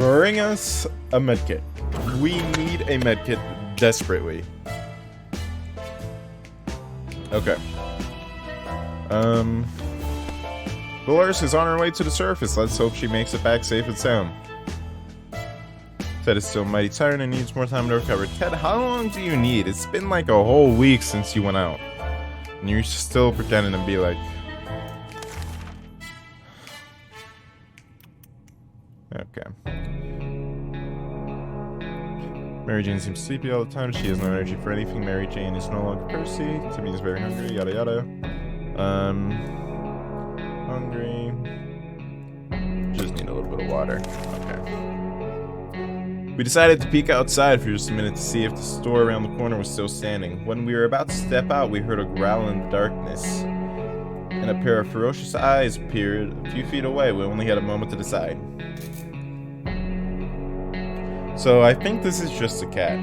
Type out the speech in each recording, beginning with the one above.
Bring us a medkit. We need a medkit desperately. Okay. Dolores is on her way to the surface. Let's hope she makes it back safe and sound. Ted is still mighty tired and needs more time to recover. Ted, how long do you need? It's been like a whole week since you went out. And you're still pretending to be like... Okay. Mary Jane seems sleepy all the time. She has no energy for anything. Mary Jane is no longer Percy. Timmy is very hungry. Yada yada. Hungry. Just need a little bit of water. Okay. We decided to peek outside for just a minute to see if the store around the corner was still standing. When we were about to step out, we heard a growl in the darkness. And a pair of ferocious eyes appeared a few feet away. We only had a moment to decide. So I think this is just a cat.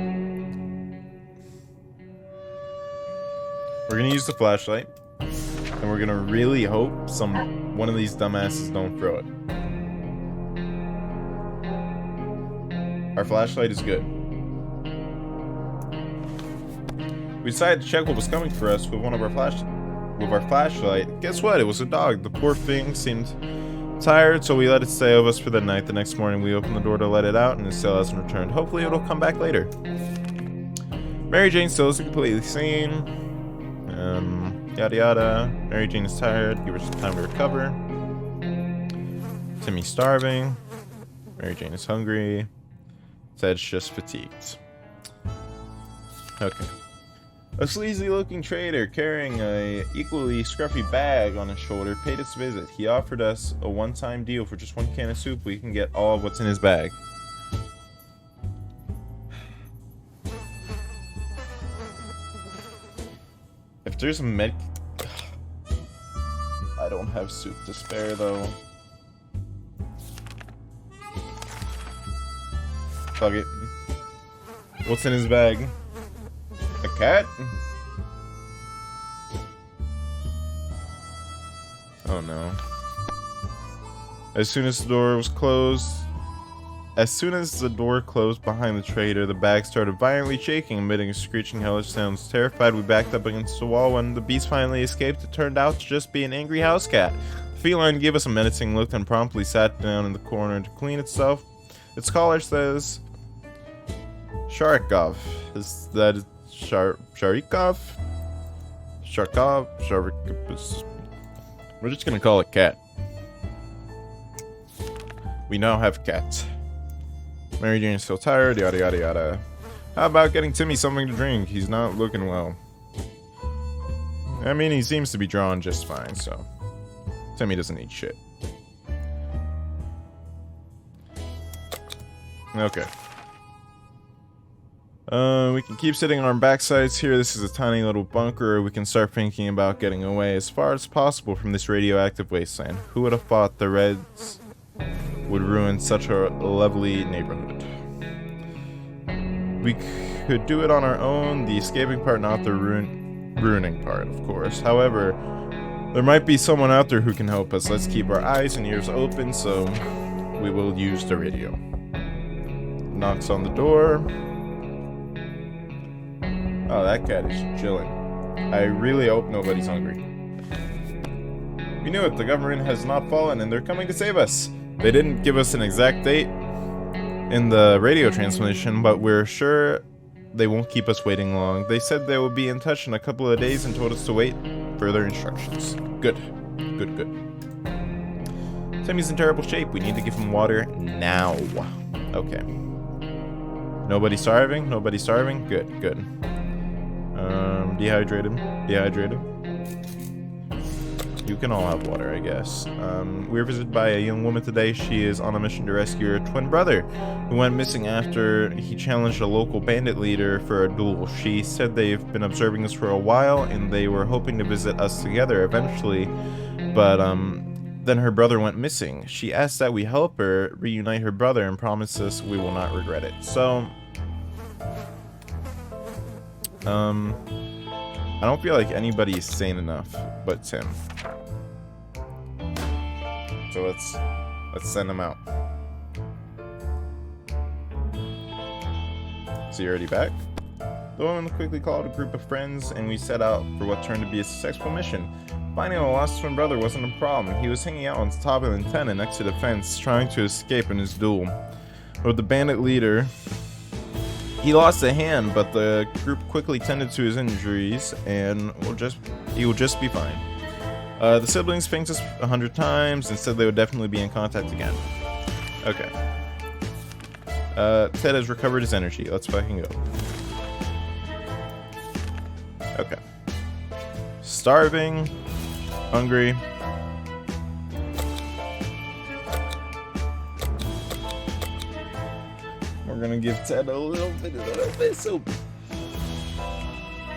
We're gonna use the flashlight, and we're gonna really hope one of these dumbasses don't throw it. Our flashlight is good. We decided to check what was coming for us with our flashlight. Guess what? It was a dog. The poor thing seemed tired, so we let it stay with us for the night. The next morning we opened the door to let it out, and it still hasn't returned. Hopefully it'll come back later. Mary Jane still isn't completely sane. Yada yada. Mary Jane is tired. Give her some time to recover. Timmy's starving. Mary Jane is hungry. Ted's just fatigued. Okay. A sleazy-looking trader carrying a equally scruffy bag on his shoulder paid us a visit. He offered us a one-time deal for just one can of soup. We can get all of what's in his bag. If there's a med... I don't have soup to spare, though. Fuck it. What's in his bag? A cat? Oh no. As soon as the door closed behind the trader, the bag started violently shaking, emitting screeching hellish sounds. Terrified, we backed up against the wall. When the beast finally escaped, it turned out to just be an angry house cat. The feline gave us a menacing look and promptly sat down in the corner to clean itself. Its collar says Sharikov. Is that Sharikov? Sharikov? We're just gonna call it Cat. We now have Cat. Mary Jane is still tired, yada yada yada. How about getting Timmy something to drink? He's not looking well. I mean, he seems to be drawn just fine, so Timmy doesn't need shit. Okay. We can keep sitting on our backsides here. This is a tiny little bunker. We can start thinking about getting away as far as possible from this radioactive wasteland. Who would have thought the Reds would ruin such a lovely neighborhood? We could do it on our own, the escaping part, not the ruining part, of course. However, there might be someone out there who can help us. Let's keep our eyes and ears open, so we will use the radio. Knocks on the door. Oh, that cat is chilling. I really hope nobody's hungry. We knew it. The government has not fallen, and they're coming to save us. They didn't give us an exact date in the radio transmission, but we're sure they won't keep us waiting long. They said they will be in touch in a couple of days and told us to wait further instructions. Good. Good, good. Timmy's in terrible shape. We need to give him water now. Okay. Nobody starving? Nobody starving? Good, good. Dehydrated. Dehydrated. You can all have water, I guess. We were visited by a young woman today. She is on a mission to rescue her twin brother, who went missing after he challenged a local bandit leader for a duel. She said they've been observing this for a while, and they were hoping to visit us together eventually, but then her brother went missing. She asked that we help her reunite her brother and promises we will not regret it. So, I don't feel like anybody is sane enough but Tim. So let's send him out. Is he already back? The woman quickly called a group of friends, and we set out for what turned to be a successful mission. Finding a lost twin brother wasn't a problem. He was hanging out on top of an antenna next to the fence, trying to escape in his duel with the bandit leader. He lost a hand, but the group quickly tended to his injuries, and he will just be fine. The siblings thanked us 100 times and said they would definitely be in contact again. Okay. Ted has recovered his energy. Let's fucking go. Okay. Starving. Hungry. We're gonna give Ted a little bit of soup.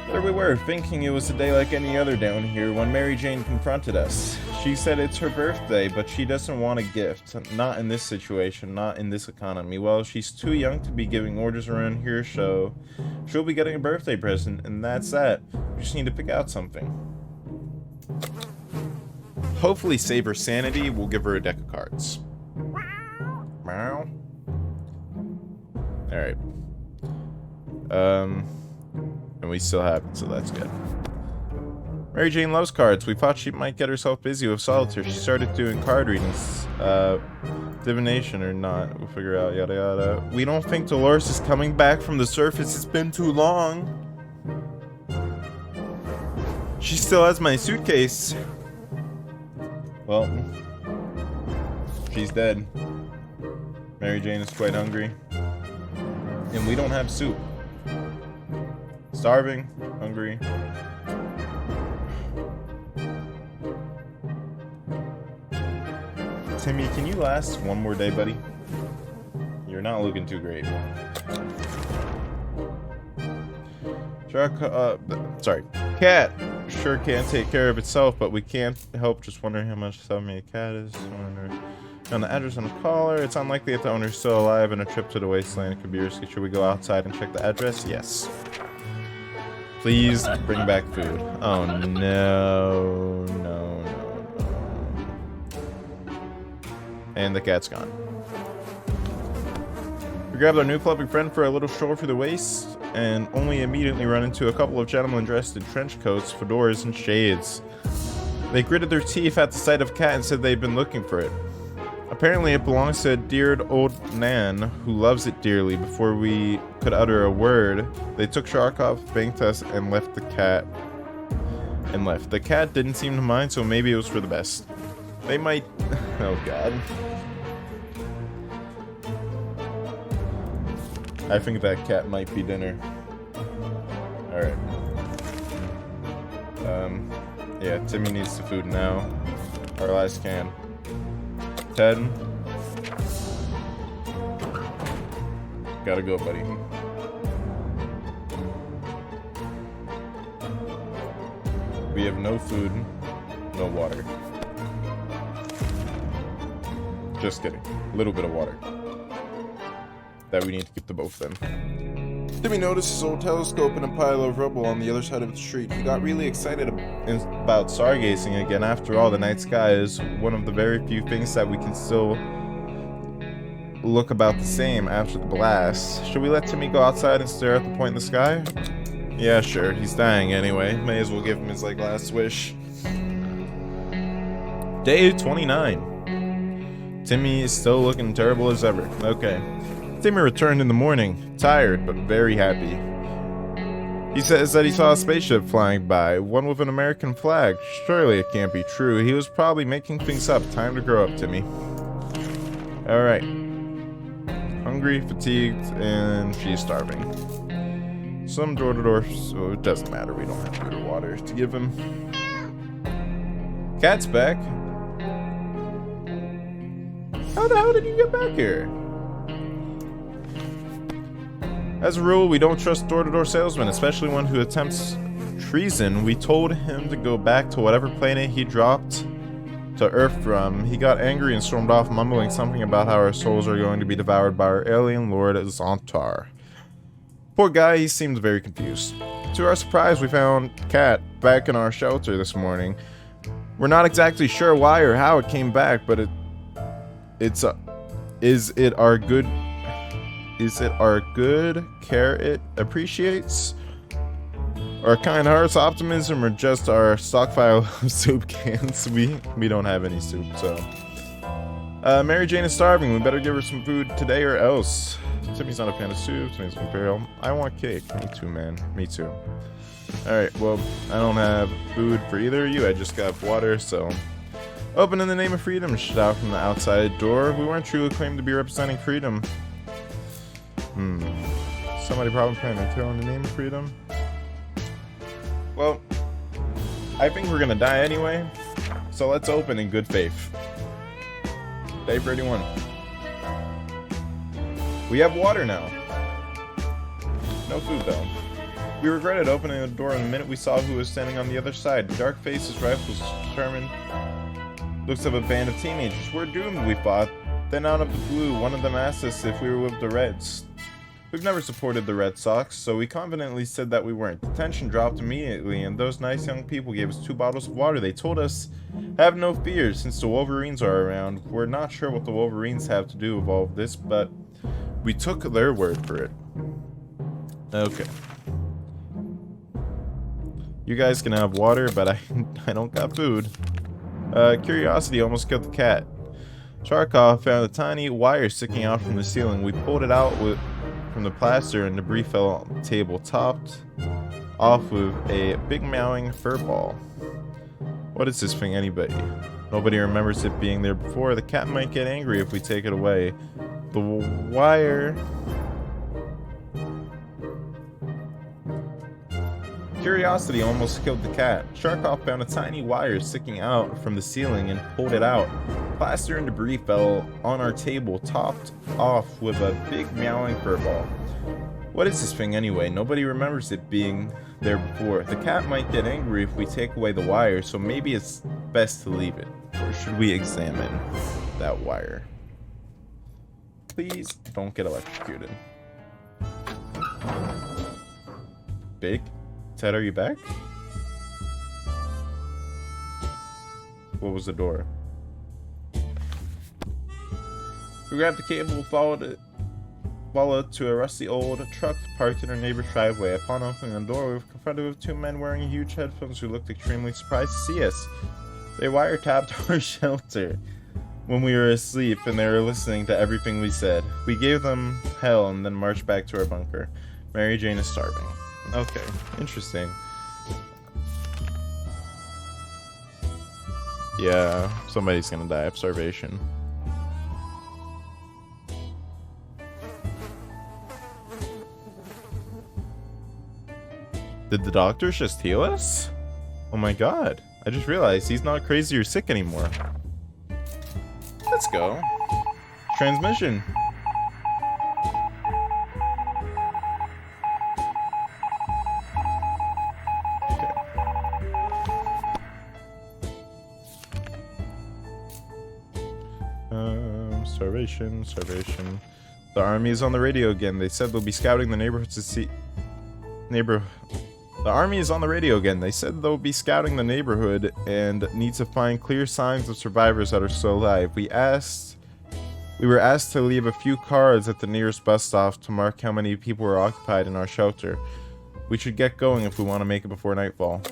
There we were, thinking it was a day like any other down here when Mary Jane confronted us. She said it's her birthday, but she doesn't want a gift. Not in this situation, not in this economy. Well, she's too young to be giving orders around here, so she'll be getting a birthday present, and that's that. We just need to pick out something. Hopefully save her sanity. We'll give her a deck of cards. Meow. Alright. And we still have it, so that's good. Mary Jane loves cards. We thought she might get herself busy with solitaire. She started doing card readings. Divination or not. We'll figure out, yada yada. We don't think Dolores is coming back from the surface. It's been too long. She still has my suitcase. Well, she's dead. Mary Jane is quite hungry. And we don't have soup. Starving, hungry. Timmy, can you last one more day, buddy? You're not looking too great. Cat sure can't take care of itself, but we can't help just wondering how much stuff a cat is. On the address on the collar, it's unlikely that the owner's still alive, and a trip to the wasteland could be risky. Should we go outside and check the address? Yes. Please bring back food. Oh no, no, no, no. And the cat's gone. We grabbed our new clubbing friend for a little stroll through the waste, and only immediately run into a couple of gentlemen dressed in trench coats, fedoras, and shades. They gritted their teeth at the sight of Cat and said they'd been looking for it. Apparently it belongs to a dear old Nan who loves it dearly. Before we could utter a word, they took Sharkov, thanked us, and left the cat. The cat didn't seem to mind, so maybe it was for the best. They might... Oh god. I think that cat might be dinner. Alright. Yeah, Timmy needs the food now. Our last can. Ted. Gotta go, buddy. We have no food, no water. Just kidding. A little bit of water. That we need to give to both of them. Timmy noticed his old telescope in a pile of rubble on the other side of the street. He got really excited about stargazing again. After all, the night sky is one of the very few things that we can still look about the same after the blast. Should we let Timmy go outside and stare at the point in the sky? Yeah, sure. He's dying anyway. May as well give him his last wish. Day 29. Timmy is still looking terrible as ever. Okay. Timmy returned in the morning, tired but very happy. He says that he saw a spaceship flying by, one with an American flag. Surely it can't be true. He was probably making things up. Time to grow up, Timmy. Alright. Hungry, fatigued, and she's starving. Some door-to-door, so it doesn't matter. We don't have food or water to give him. Cat's back. How the hell did you get back here? As a rule, we don't trust door-to-door salesmen, especially one who attempts treason. We told him to go back to whatever planet he dropped to Earth from. He got angry and stormed off, mumbling something about how our souls are going to be devoured by our alien lord Zontar. Poor guy, he seemed very confused. To our surprise, we found Cat back in our shelter this morning. We're not exactly sure why or how it came back, but is it our good Is it our good care it appreciates? Our kind heart's optimism, or just our stockpile of soup cans? We don't have any soup, so. Mary Jane is starving. We better give her some food today or else. Timmy's not a fan of soup. Timmy's imperial. I want cake. Me too, man. Me too. Alright, well, I don't have food for either of you. I just got water, so. Open in the name of freedom. Shout out from the outside door. We weren't truly claimed to be representing freedom. Somebody probably playing their tail in the name of freedom. Well, I think we're gonna die anyway, so let's open in good faith. Day 31. We have water now. No food though. We regretted opening the door the minute we saw who was standing on the other side. The dark face, his rifle was determined. Looks of a band of teenagers. We're doomed, we thought. Then out of the blue, one of them asked us if we were with the Reds. We've never supported the Red Sox, so we confidently said that we weren't. The tension dropped immediately, and those nice young people gave us 2 bottles of water. They told us, have no fear, since the Wolverines are around. We're not sure what the Wolverines have to do with all of this, but we took their word for it. Okay. You guys can have water, but I don't got food. Curiosity almost killed the cat. Charkov found a tiny wire sticking out from the ceiling. We pulled it out from the plaster, and debris fell on the table, topped off with a big meowing fur ball. What is this thing, anybody? Nobody remembers it being there before. The cat might get angry if we take it away. The wire... Curiosity almost killed the cat. Charkov found a tiny wire sticking out from the ceiling and pulled it out. Plaster and debris fell on our table, topped off with a big meowing furball. What is this thing anyway? Nobody remembers it being there before. The cat might get angry if we take away the wire, so maybe it's best to leave it. Or should we examine that wire? Please don't get electrocuted. Big? Ted, are you back? What was the door? We grabbed the cable, followed to a rusty old truck parked in our neighbor's driveway. Upon opening the door, we were confronted with 2 men wearing huge headphones who looked extremely surprised to see us. They wiretapped our shelter when we were asleep, and they were listening to everything we said. We gave them hell and then marched back to our bunker. Mary Jane is starving. Okay, interesting. Yeah, somebody's gonna die of starvation. Did the doctors just heal us? Oh my god, I just realized he's not crazy or sick anymore. Let's go. Transmission. Starvation. The army is on the radio again. They said they'll be scouting the neighborhood to see... The army is on the radio again. They said they'll be scouting the neighborhood and need to find clear signs of survivors that are still alive. We were asked to leave a few cards at the nearest bus stop to mark how many people were occupied in our shelter. We should get going if we want to make it before nightfall.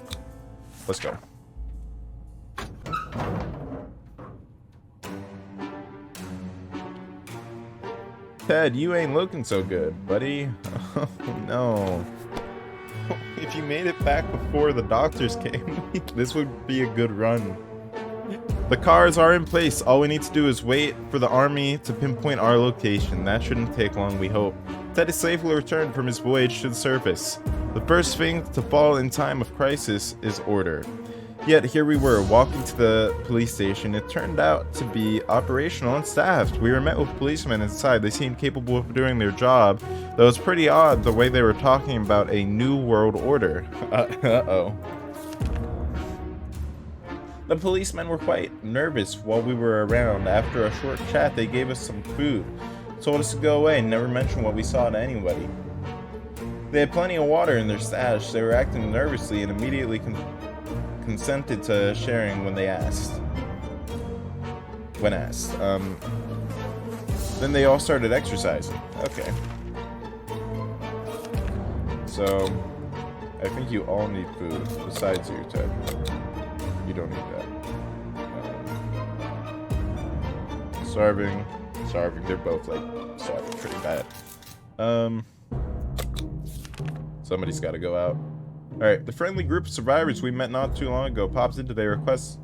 Let's go. Ted, you ain't looking so good, buddy. Oh, no. If you made it back before the doctors came, this would be a good run. The cars are in place. All we need to do is wait for the army to pinpoint our location. That shouldn't take long, we hope. Ted is safely returned from his voyage to the surface. The first thing to fall in time of crisis is order. Yet here we were, walking to the police station. It turned out to be operational and staffed. We were met with policemen inside. They seemed capable of doing their job, though it's pretty odd the way they were talking about a new world order. Uh-oh. The policemen were quite nervous while we were around. After a short chat, they gave us some food, told us to go away, and never mentioned what we saw to anybody. They had plenty of water in their stash. They were acting nervously and immediately consented to sharing when asked. Then they all started exercising. Okay. So, I think you all need food, besides you, Ted. You don't need that. Starving. They're both, like, starving pretty bad. Somebody's gotta go out. Alright, the friendly group of survivors we met not too long ago pops into their request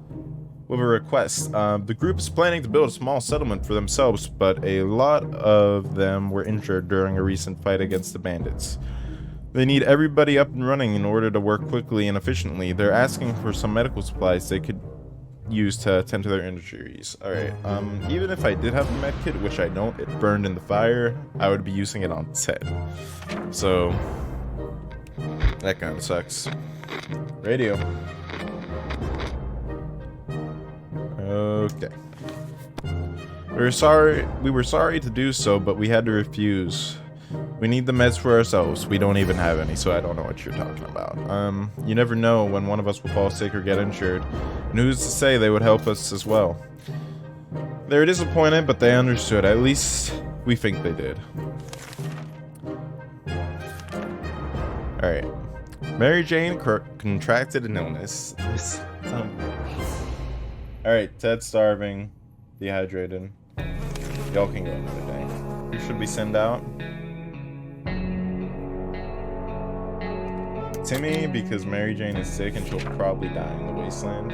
with a request. The group is planning to build a small settlement for themselves, but a lot of them were injured during a recent fight against the bandits. They need everybody up and running in order to work quickly and efficiently. They're asking for some medical supplies they could use to attend to their injuries. Alright, even if I did have a med kit, which I don't, it burned in the fire, I would be using it on Ted. So, that kind of sucks. Radio. Okay. We were sorry to do so, but we had to refuse. We need the meds for ourselves. We don't even have any, so I don't know what you're talking about. You never know when one of us will fall sick or get injured. And who's to say they would help us as well? They're disappointed, but they understood. At least we think they did. Alright. Mary Jane contracted an illness. Alright, Ted's starving. Dehydrated. Y'all can go another day. Who should we send out? Timmy, because Mary Jane is sick and she'll probably die in the wasteland.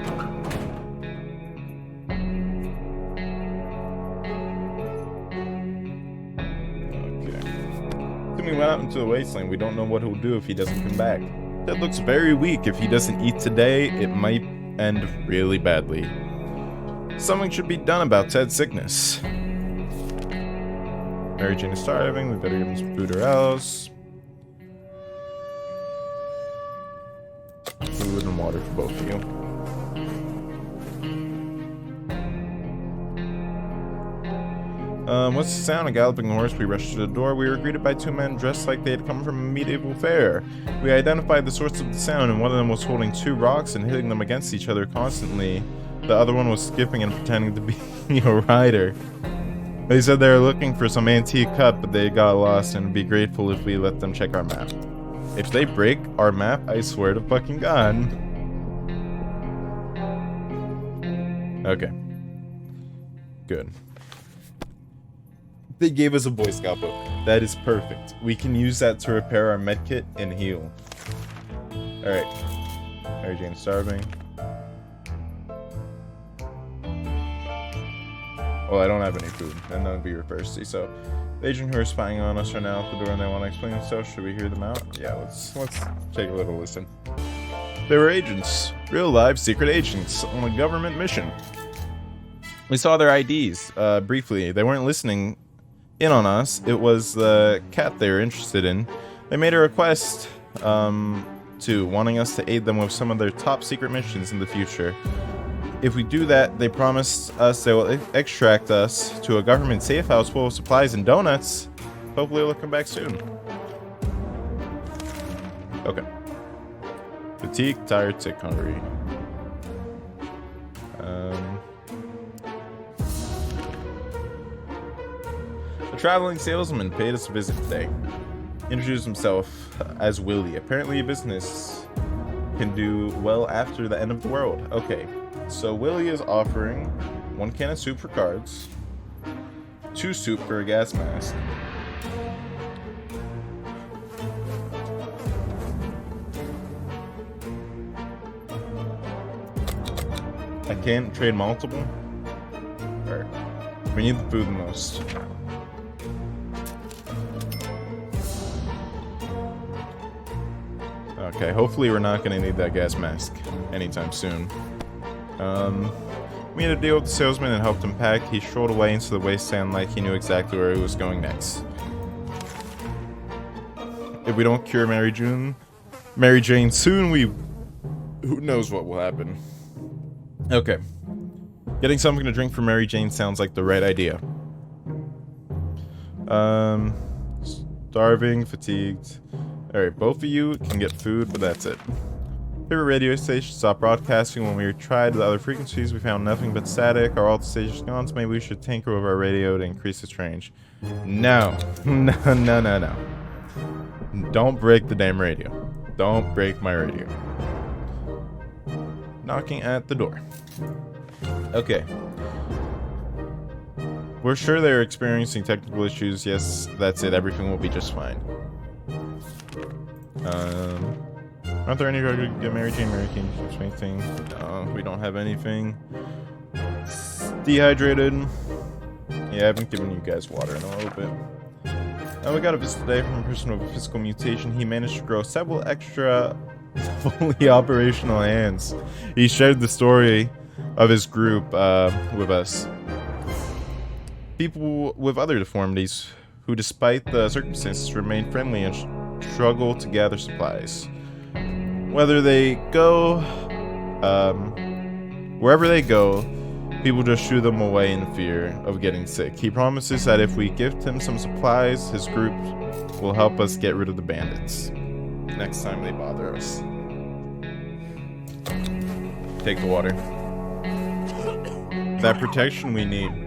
Okay. Timmy went out into the wasteland. We don't know what he'll do if he doesn't come back. Ted looks very weak. If he doesn't eat today, it might end really badly. Something should be done about Ted's sickness. Mary Jane is starving. We better give him some food or else. Food and water for both of you. What's the sound? A galloping horse. We rushed to the door. We were greeted by two men dressed like they had come from a medieval fair. We identified the source of the sound, and one of them was holding two rocks and hitting them against each other constantly. The other one was skipping and pretending to be a rider. They said they were looking for some antique cup, but they got lost and would be grateful if we let them check our map. If they break our map, I swear to fucking God. Okay. Good. They gave us a Boy Scout book. That is perfect. We can use that to repair our medkit and heal. Alright. Mary Jane's starving. Well, I don't have any food, and none of you are thirsty, so... The agent who are spying on us are now at the door and they want to explain themselves. Should we hear them out? Yeah, let's take a little listen. They were agents. Real live secret agents on a government mission. We saw their IDs, briefly. They weren't listening in on us. It was the cat they were interested in. They made a request, wanting us to aid them with some of their top secret missions in the future. If we do that, they promised us they will extract us to a government safe house full of supplies and donuts. Hopefully they'll come back soon. Okay. Fatigued, tired, sick, hungry. A traveling salesman paid us a visit today. Introduced himself as Willie. Apparently a business can do well after the end of the world. Okay. So Willie is offering 1 can of soup for cards, 2 soup for a gas mask. I can't trade multiple. Alright. We need the food the most. Okay, hopefully we're not gonna need that gas mask anytime soon. We had to deal with the salesman and helped him pack. He strolled away into the wasteland like he knew exactly where he was going next. If we don't cure Mary Jane soon, who knows what will happen. Okay. Getting something to drink for Mary Jane sounds like the right idea. Starving, fatigued. Alright, both of you can get food, but that's it. Favorite radio station stopped broadcasting. When we tried the other frequencies, we found nothing but static. Are all the stations gone? So maybe we should tinker with our radio to increase its range. No. No. Don't break the damn radio. Don't break my radio. Knocking at the door. Okay. We're sure they're experiencing technical issues. Yes, that's it. Everything will be just fine. Aren't there any drugs to get Mary Jane? Mary Jane keeps anything? No, we don't have anything. Dehydrated. Yeah, I haven't given you guys water in a little bit. And we got a visit today from a person with a physical mutation. He managed to grow several extra fully operational hands. He shared the story of his group with us. People with other deformities who, despite the circumstances, remain friendly and struggle to gather supplies. Wherever they go, people just shoo them away in fear of getting sick. He promises that if we gift him some supplies, his group will help us get rid of the bandits next time they bother us. Take the water. That protection we need.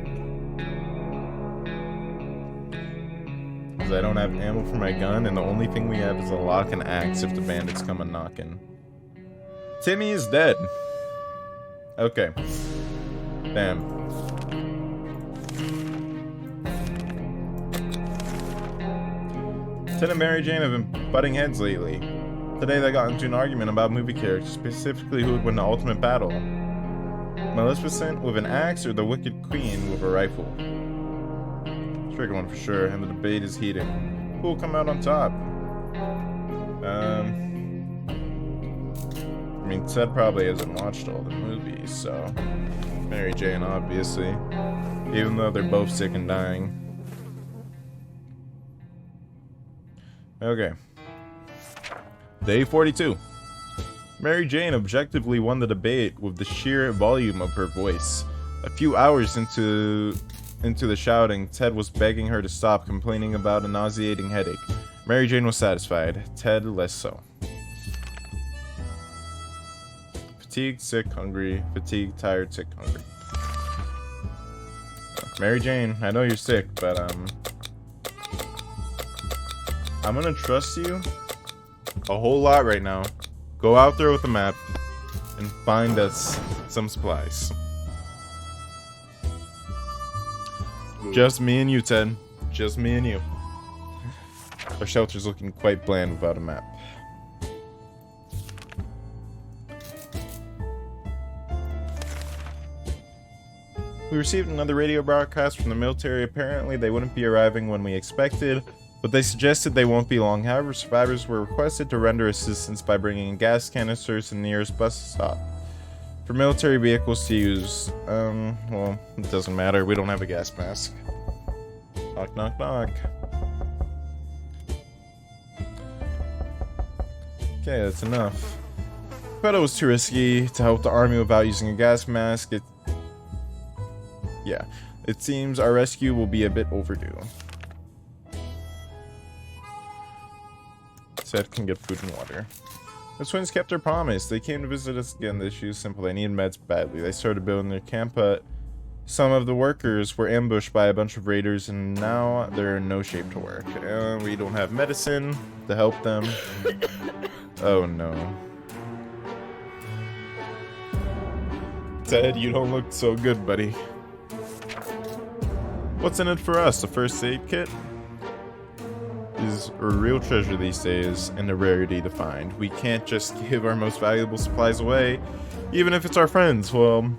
I don't have ammo for my gun, and the only thing we have is a lock and axe if the bandits come a knocking. Timmy is dead. Okay. Damn. Ted and Mary Jane have been butting heads lately. Today they got into an argument about movie characters, specifically who would win the ultimate battle. Maleficent with an axe or the Wicked Queen with a rifle? Trigger one for sure, and the debate is heated. Who will come out on top? I mean, Ted probably hasn't watched all the movies, so Mary Jane, obviously, even though they're both sick and dying. Okay. Day 42. Mary Jane objectively won the debate with the sheer volume of her voice. A few hours into the shouting, Ted was begging her to stop, complaining about a nauseating headache. Mary Jane was satisfied, Ted less so. Fatigued, sick, hungry. Fatigued, tired, sick, hungry. Mary Jane, I know you're sick, but I'm gonna trust you a whole lot right now. Go out there with a map and find us some supplies. Just me and you, Ted. Just me and you. Our shelter's looking quite bland without a map. We received another radio broadcast from the military. Apparently, they wouldn't be arriving when we expected, but they suggested they won't be long. However, survivors were requested to render assistance by bringing in gas canisters to the nearest bus stop for military vehicles to use. Well, it doesn't matter. We don't have a gas mask. Knock, knock, knock. Okay, that's enough. But it was too risky to help the army without using a gas mask. It seems our rescue will be a bit overdue. Ted can get food and water. The twins kept their promise. They came to visit us again. The issue is simple. They need meds badly. They started building their camp, but some of the workers were ambushed by a bunch of raiders, and now they're in no shape to work. We don't have medicine to help them. Oh no. Ted, you don't look so good, buddy. What's in it for us? A first aid kit is a real treasure these days and a rarity to find. We can't just give our most valuable supplies away, even if it's our friends. Well,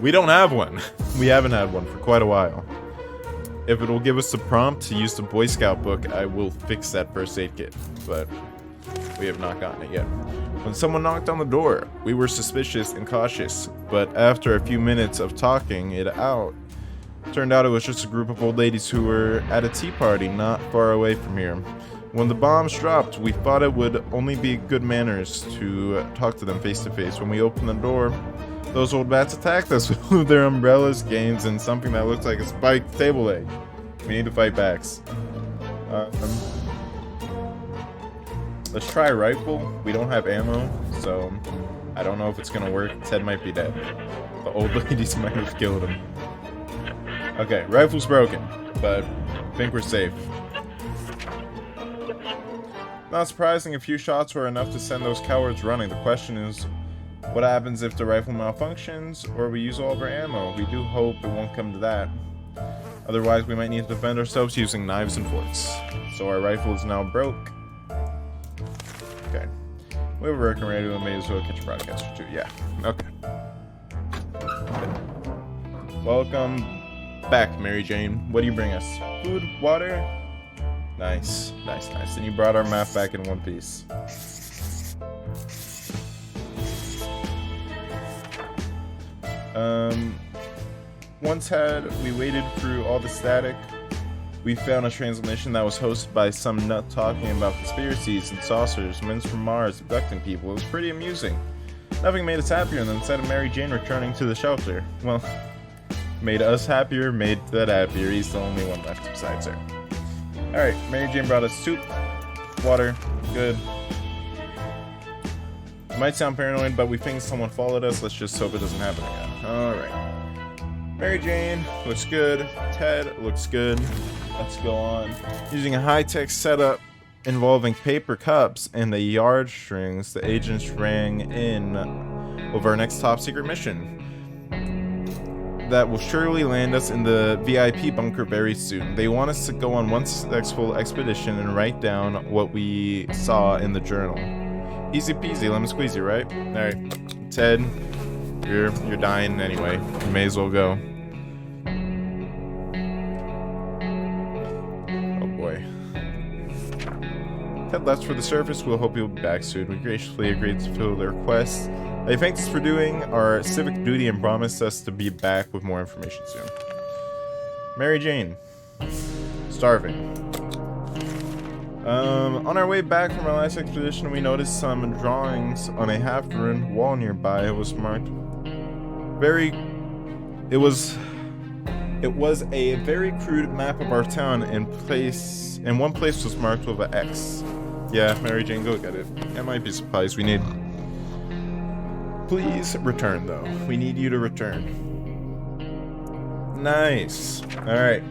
we don't have one. We haven't had one for quite a while. If it will give us a prompt to use the Boy Scout book, I will fix that first aid kit, but we have not gotten it yet. When someone knocked on the door, we were suspicious and cautious, but after a few minutes of talking it out, turned out it was just a group of old ladies who were at a tea party not far away from here. When the bombs dropped, we thought it would only be good manners to talk to them face to face. When we opened the door, those old bats attacked us with their umbrellas, canes, and something that looked like a spiked table leg. We need to fight backs. Let's try rifle. We don't have ammo, so I don't know if it's gonna work. Ted might be dead. The old ladies might have killed him. Okay, rifle's broken, but I think we're safe. Not surprising, a few shots were enough to send those cowards running. The question is, what happens if the rifle malfunctions or we use all of our ammo? We do hope it won't come to that. Otherwise, we might need to defend ourselves using knives and forks. So our rifle is now broke. Okay. We have a working radio, may as well catch a broadcaster too. Yeah. Okay. Welcome back, Mary Jane. What do you bring us? Food? Water? Nice. Nice, nice. And you brought our map back in one piece. Once we waded through all the static, we found a transmission that was hosted by some nut talking about conspiracies and saucers, men from Mars abducting people. It was pretty amusing. Nothing made us happier than the sight of Mary Jane returning to the shelter. Well, made us happier, made Ted happier. He's the only one left besides her. Alright, Mary Jane brought us soup, water, good. It might sound paranoid, but we think someone followed us. Let's just hope it doesn't happen again. Alright. Mary Jane looks good. Ted looks good. Let's go on. Using a high-tech setup involving paper cups and the yard strings, the agents rang in over our next top-secret mission. That will surely land us in the VIP bunker very soon. They want us to go on one successful expedition and write down what we saw in the journal. Easy peasy, lemon squeezy, right? Alright, Ted, you're dying anyway. You may as well go. Oh boy. Ted left for the surface. We'll hope he'll be back soon. We graciously agreed to fulfill their request. They thanked us for doing our civic duty and promised us to be back with more information soon. Mary Jane. Starving. On our way back from our last expedition, we noticed some drawings on a half-ruined wall nearby. It was marked It was a very crude map of our town, and one place was marked with an X. Yeah, Mary Jane, go get it. That might be supplies we need. Please return, though. We need you to return. Nice. Alright.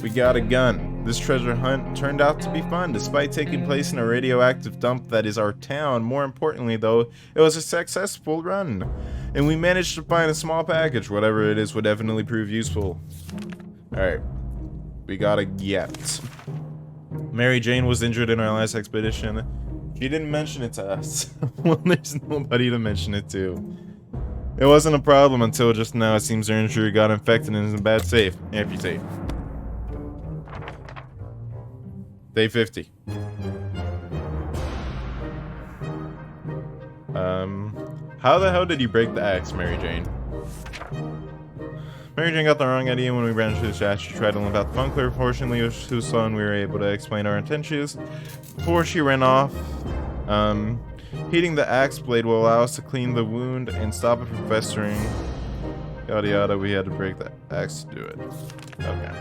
We got a gun. This treasure hunt turned out to be fun, despite taking place in a radioactive dump that is our town. More importantly, though, it was a successful run. And we managed to find a small package. Whatever it is would definitely prove useful. Alright. We got a get. Mary Jane was injured in our last expedition. She didn't mention it to us. Well, there's nobody to mention it to. It wasn't a problem until just now. It seems her injury got infected and is in bad state. Amputate. Day 50. How the hell did you break the axe, Mary Jane? Mary Jane got the wrong idea when we ran into the shaft. She tried to limp out the bunkler. Fortunately, it was too slow and we were able to explain our intentions. Before she ran off, heating the axe blade will allow us to clean the wound and stop it from festering. Yada yada, we had to break the axe to do it. Okay.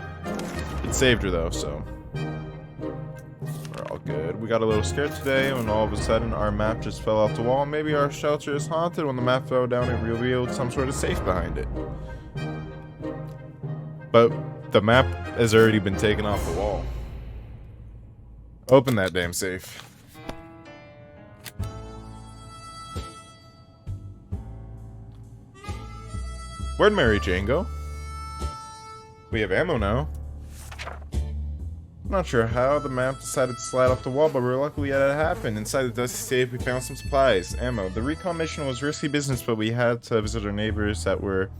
It saved her though, so we're all good. We got a little scared today when all of a sudden our map just fell off the wall. Maybe our shelter is haunted. When the map fell down, it revealed some sort of safe behind it. But the map has already been taken off the wall. Open that damn safe. Where'd Mary Jane go? We have ammo now. I'm not sure how the map decided to slide off the wall, but we're lucky that it happened. Inside the dusty safe, we found some supplies, ammo. The recon mission was risky business, but we had to visit our neighbors that were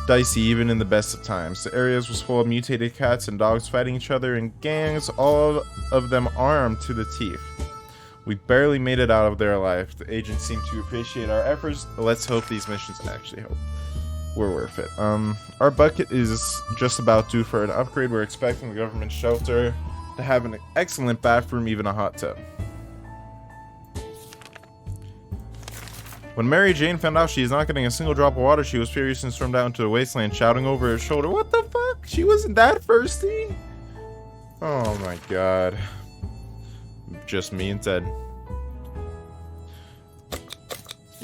dicey even in the best of times. The areas was full of mutated cats and dogs fighting each other in gangs, all of them armed to the teeth. We barely made it out of there alive. The agents seem to appreciate our efforts. Let's hope these missions actually help. We're worth it. Our bucket is just about due for an upgrade. We're expecting the government shelter to have an excellent bathroom, even a hot tub. When Mary Jane found out she is not getting a single drop of water, she was furious and stormed out into the wasteland, shouting over her shoulder, "What the fuck? She wasn't that thirsty?" Oh my god. Just me and Ted.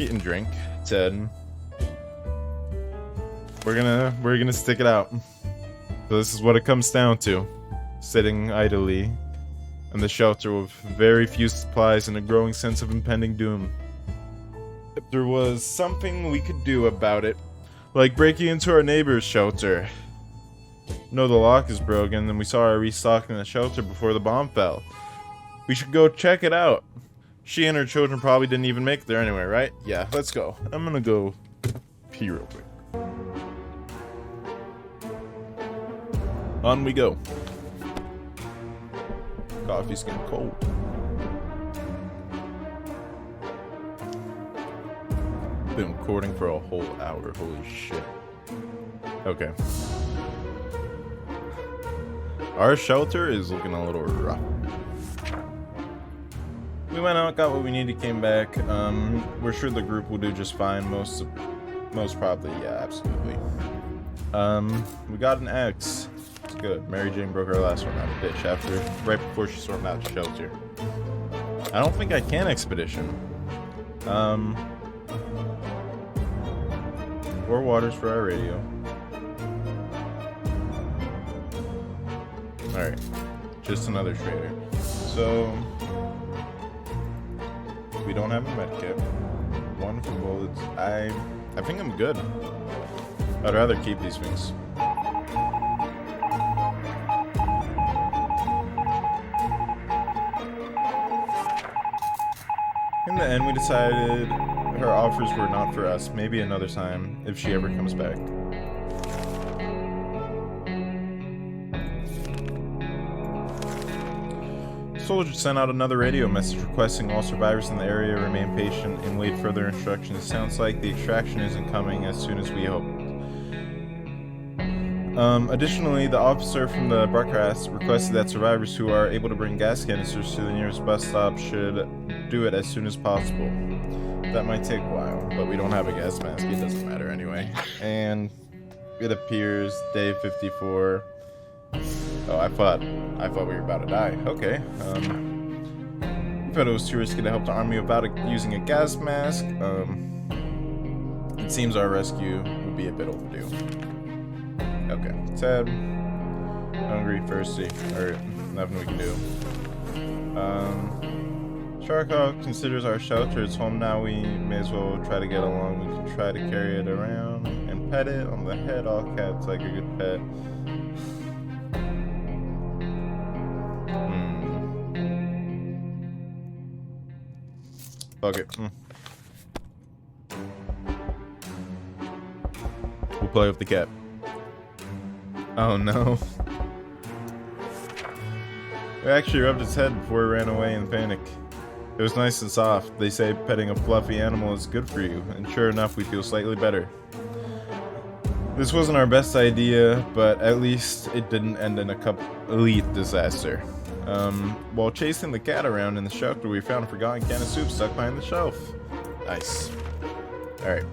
Eat and drink, Ted. We're gonna stick it out. So this is what it comes down to. Sitting idly in the shelter with very few supplies and a growing sense of impending doom. If there was something we could do about it, like breaking into our neighbor's shelter. No, the lock is broken, and we saw her restocking the shelter before the bomb fell. We should go check it out. She and her children probably didn't even make it there anyway, right? Yeah, let's go. I'm gonna go pee real quick. On we go. Coffee's getting cold. Been recording for a whole hour. Holy shit. Okay. Our shelter is looking a little rough. We went out, got what we needed, came back. We're sure the group will do just fine. Most probably, yeah, absolutely. We got an X. It's good. Mary Jane broke our last one out of bitch right before she stormed out the shelter. I don't think I can expedition. Four waters for our radio. Alright. Just another trader. So we don't have a medkit. One for bullets. I think I'm good. I'd rather keep these things. In the end, we decided her offers were not for us. Maybe another time, if she ever comes back. Soldier sent out another radio message requesting all survivors in the area remain patient and wait further instructions. It sounds like the extraction isn't coming as soon as we hoped. Additionally, the officer from the broadcast requested that survivors who are able to bring gas canisters to the nearest bus stop should do it as soon as possible. That might take a while, but we don't have a gas mask. It doesn't matter anyway. And it appears day 54. Oh, I thought we were about to die. Okay. We thought it was too risky to help the army without using a gas mask. It seems our rescue will be a bit overdue. Okay. Ted. Hungry, thirsty. Alright. Nothing we can do. Sharkhawk considers our shelter its home now. We may as well try to get along. We can try to carry it around and pet it on the head. All cats like a good pet. Fuck it. We'll play with the cat. Oh no. We actually rubbed its head before it ran away in panic. It was nice and soft. They say petting a fluffy animal is good for you, and sure enough, we feel slightly better. This wasn't our best idea, but at least it didn't end in a complete disaster. While chasing the cat around in the shelter, we found a forgotten can of soup stuck behind the shelf. Nice. Alright.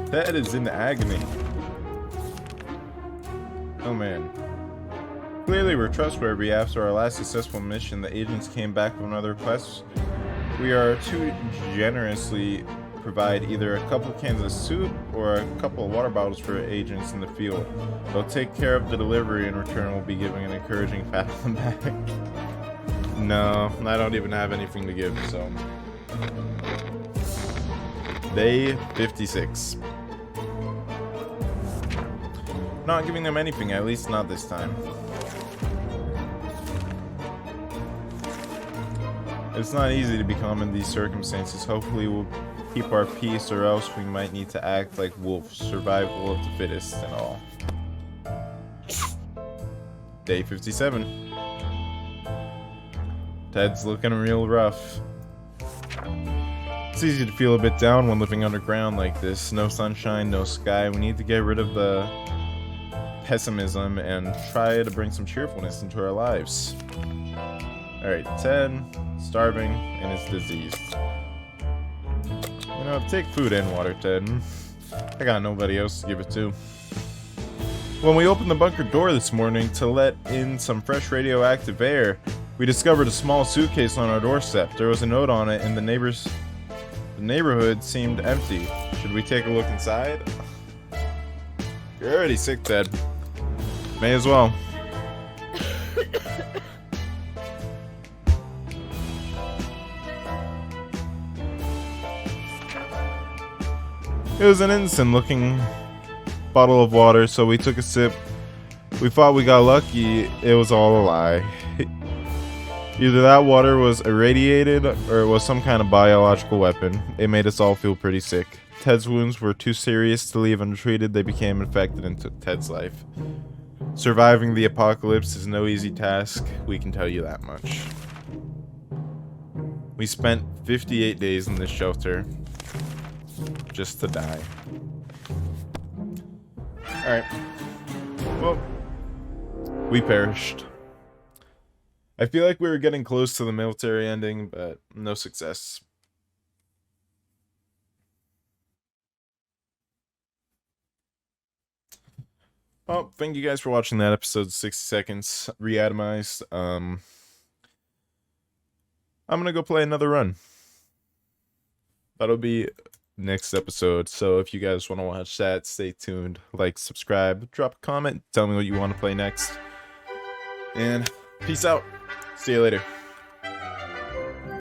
Ted is in agony. Oh man. Clearly we're trustworthy. After our last successful mission, the agents came back with another request. We are to generously provide either a couple cans of soup or a couple of water bottles for agents in the field. They'll take care of the delivery. In return, we'll be giving an encouraging pat on the back. No, I don't even have anything to give, so. Day 56. Not giving them anything, at least not this time. It's not easy to be calm in these circumstances. Hopefully we'll keep our peace, or else we might need to act like wolves. Survival of the fittest and all. Day 57. Ted's looking real rough. It's easy to feel a bit down when living underground like this. No sunshine, no sky. We need to get rid of the pessimism and try to bring some cheerfulness into our lives. Alright, Ted, starving and is diseased. You know, take food and water, Ted. I got nobody else to give it to. When we opened the bunker door this morning to let in some fresh radioactive air, We discovered a small suitcase on our doorstep. There was a note on it, and the neighborhood seemed empty. Should we take a look inside? You're already sick, Ted. May as well. It was an innocent-looking bottle of water, so we took a sip. We thought we got lucky. It was all a lie. Either that water was irradiated, or it was some kind of biological weapon. It made us all feel pretty sick. Ted's wounds were too serious to leave untreated. They became infected and took Ted's life. Surviving the apocalypse is no easy task. We can tell you that much. We spent 58 days in this shelter. Just to die. Alright. Well, we perished. I feel like we were getting close to the military ending, but no success. Well, thank you guys for watching that episode 60 seconds Reatomized. I'm gonna go play another run. That'll be next episode, so if you guys want to watch that, stay tuned. Like, subscribe, drop a comment, tell me what you want to play next, and peace out. See you later.